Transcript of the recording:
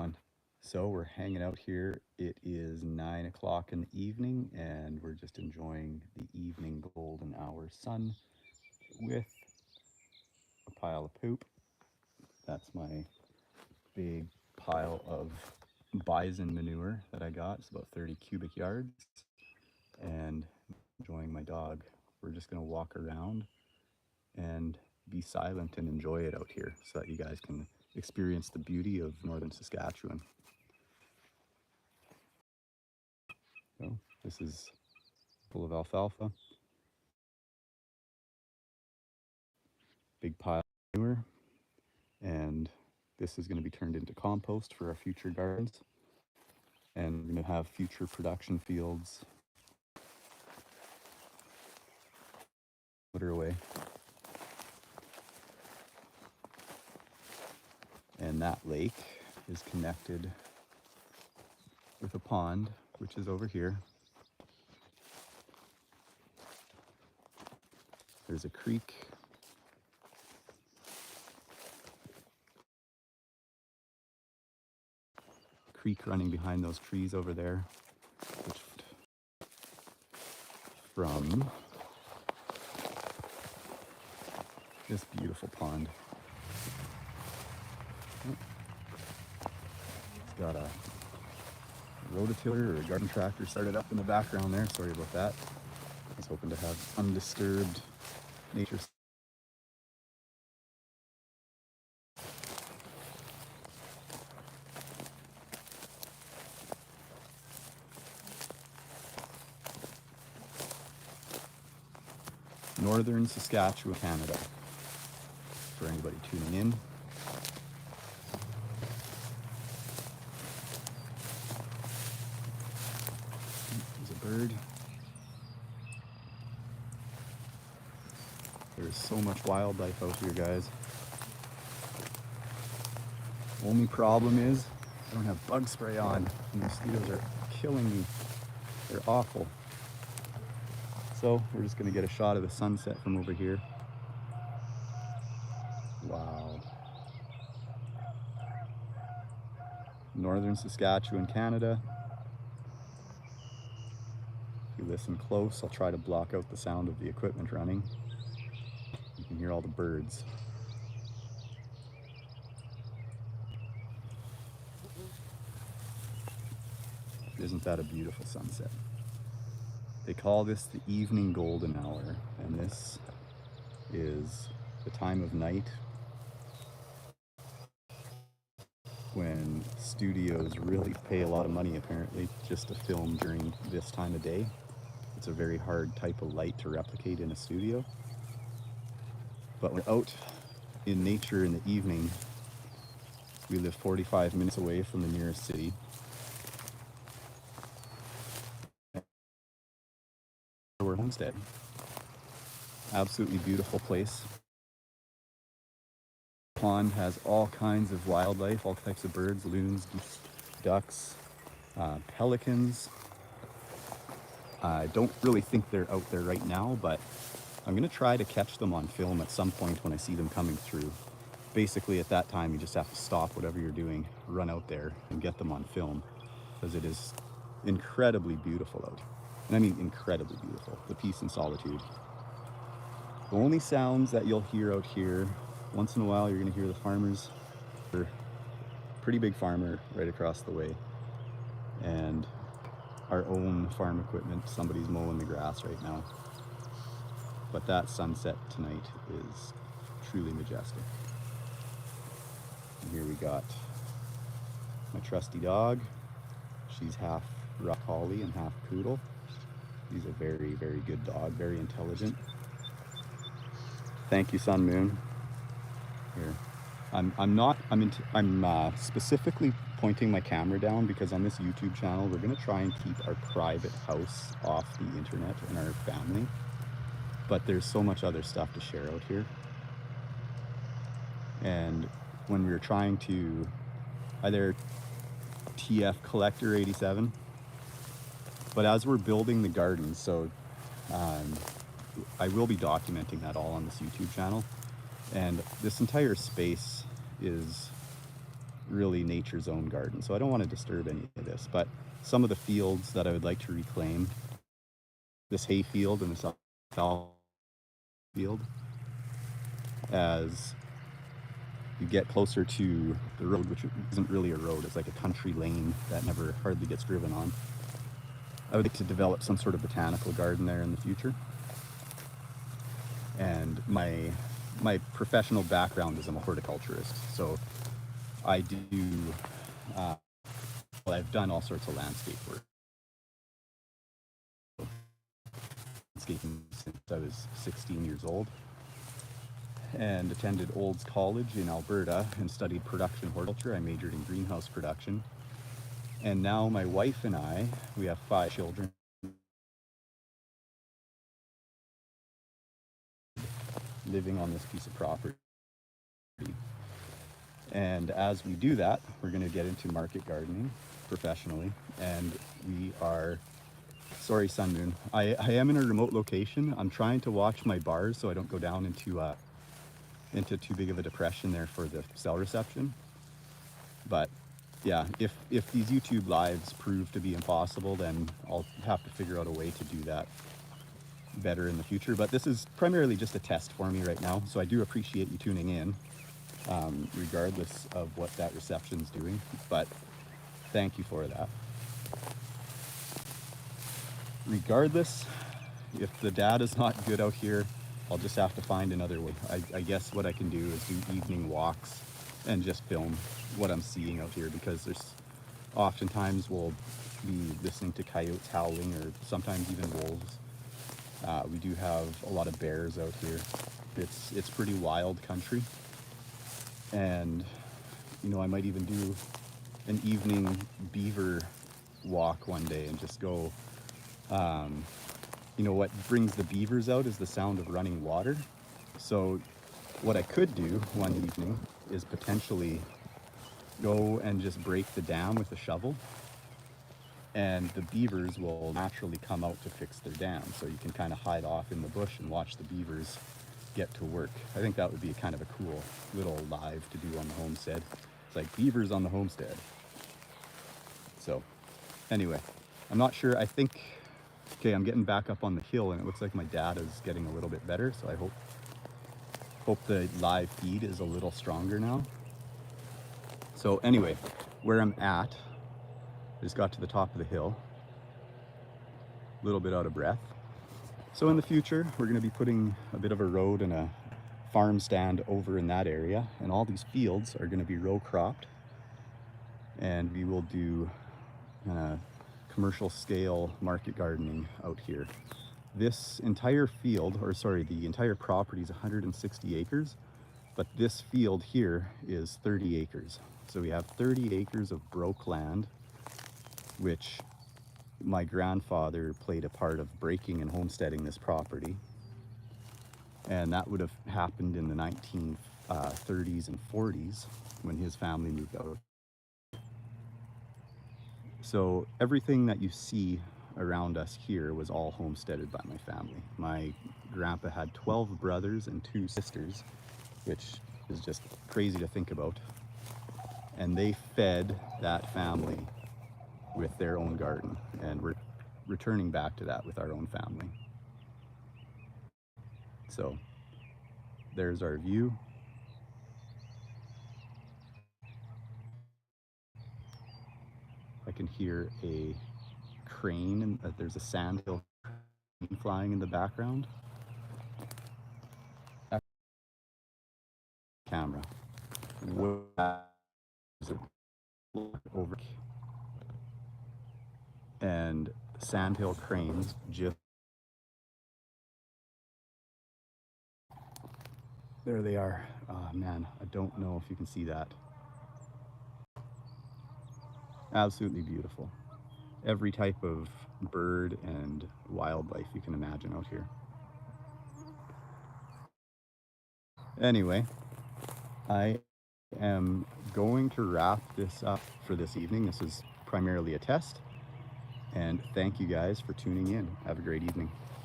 everyone. So we're hanging out here. It is 9 o'clock in the evening, and we're just enjoying the evening golden hour sun with a pile of poop. That's my big pile of bison manure that I got. It's about 30 cubic yards, and enjoying my dog. We're just gonna walk around and be silent and enjoy it out here so that you guys can experience the beauty of northern Saskatchewan. So this is full of alfalfa, big pile of manure, and this is going to be turned into compost for our future gardens. And we're going to have future production fields. Put her away. And that lake is connected with a pond, which is over here. There's a creek. Creek running behind those trees over there, which from this beautiful pond. It's got a rototiller or a garden tractor started up in the background there. Sorry about that. I was hoping to have undisturbed nature. Northern Saskatchewan, Canada, for anybody tuning in. There's a bird. There's so much wildlife out here, guys. Only problem is I don't have bug spray on. The mosquitoes are killing me. They're awful. So we're just gonna get a shot of the sunset from over here. Wow. Northern Saskatchewan, Canada. If you listen close, I'll try to block out the sound of the equipment running. You can hear all the birds. Isn't that a beautiful sunset? They call this the evening golden hour, and this is the time of night when studios really pay a lot of money, apparently, just to film during this time of day. It's a very hard type of light to replicate in a studio. But we're out in nature in the evening. We live 45 minutes away from the nearest city. We're homestead. Absolutely beautiful place. Pond has all kinds of wildlife, all types of birds, loons, geese, ducks, pelicans. I don't really think they're out there right now, but I'm gonna try to catch them on film at some point when I see them coming through. Basically at that time you just have to stop whatever you're doing, run out there and get them on film, because it is incredibly beautiful out. And I mean incredibly beautiful, the peace and solitude. The only sounds that you'll hear out here, once in a while you're gonna hear the farmers. They're a pretty big farmer right across the way. And our own farm equipment, somebody's mowing the grass right now. But that sunset tonight is truly majestic. And here we got my trusty dog. She's half rock collie and half poodle. She's a very, very good dog, very intelligent. Thank you, Sun Moon. Here, I'm specifically pointing my camera down because on this YouTube channel we're gonna try and keep our private house off the internet and our family. But there's so much other stuff to share out here. And when we were trying to either TF Collector 87, but as we're building the garden, so I will be documenting that all on this YouTube channel. And this entire space is really nature's own garden. So I don't want to disturb any of this, but some of the fields that I would like to reclaim, this hay field and this alfalfa field, as you get closer to the road, which isn't really a road, it's like a country lane that never hardly gets driven on. I would like to develop some sort of botanical garden there in the future. And my professional background is I'm a horticulturist, so I do, well, I've done all sorts of landscape work. Landscaping since I was 16 years old, and attended Olds College in Alberta and studied production horticulture. I majored in greenhouse production. And now my wife and I, we have 5 children, living on this piece of property. And as we do that, we're going to get into market gardening professionally. And we are, sorry Sun Moon, I am in a remote location. I'm trying to watch my bars so I don't go down into too big of a depression there for the cell reception. But yeah, if these YouTube lives prove to be impossible, then I'll have to figure out a way to do that better in the future. But this is primarily just a test for me right now, so I do appreciate you tuning in, regardless of what that reception's doing. But thank you for that. Regardless, if the data is not good out here, I'll just have to find another way. I guess what I can do is do evening walks and just film what I'm seeing out here, because there's oftentimes we'll be listening to coyotes howling, or sometimes even wolves. We do have a lot of bears out here. It's pretty wild country, and you know, I might even do an evening beaver walk one day and just go. You know, what brings the beavers out is the sound of running water. So what I could do one evening is potentially go and just break the dam with a shovel, and the beavers will naturally come out to fix their dam. So you can kind of hide off in the bush and watch the beavers get to work. I think that would be kind of a cool little live to do on the homestead. It's like beavers on the homestead. So anyway, I'm not sure. I think, okay, I'm getting back up on the hill and it looks like my data is getting a little bit better. So I hope the live feed is a little stronger now. So anyway, where I'm at, I just got to the top of the hill, a little bit out of breath. So in the future, we're going to be putting a bit of a road and a farm stand over in that area, and all these fields are going to be row cropped, and we will do commercial scale market gardening out here. This entire field, or sorry, the entire property is 160 acres, but this field here is 30 acres. So we have 30 acres of broke land, which my grandfather played a part of breaking and homesteading this property. And that would have happened in the 1930s and 40s when his family moved out. So everything that you see around us here was all homesteaded by my family. My grandpa had 12 brothers and 2 sisters, which is just crazy to think about. And they fed that family with their own garden, and we're returning back to that with our own family. So there's our view. I can hear a crane, and there's a sandhill crane flying in the background. Camera. Over. And sandhill cranes just, there they are. Oh man, I don't know if you can see that. Absolutely beautiful. Every type of bird and wildlife you can imagine out here. Anyway, I am going to wrap this up for this evening. This is primarily a test, and thank you guys for tuning in. Have a great evening.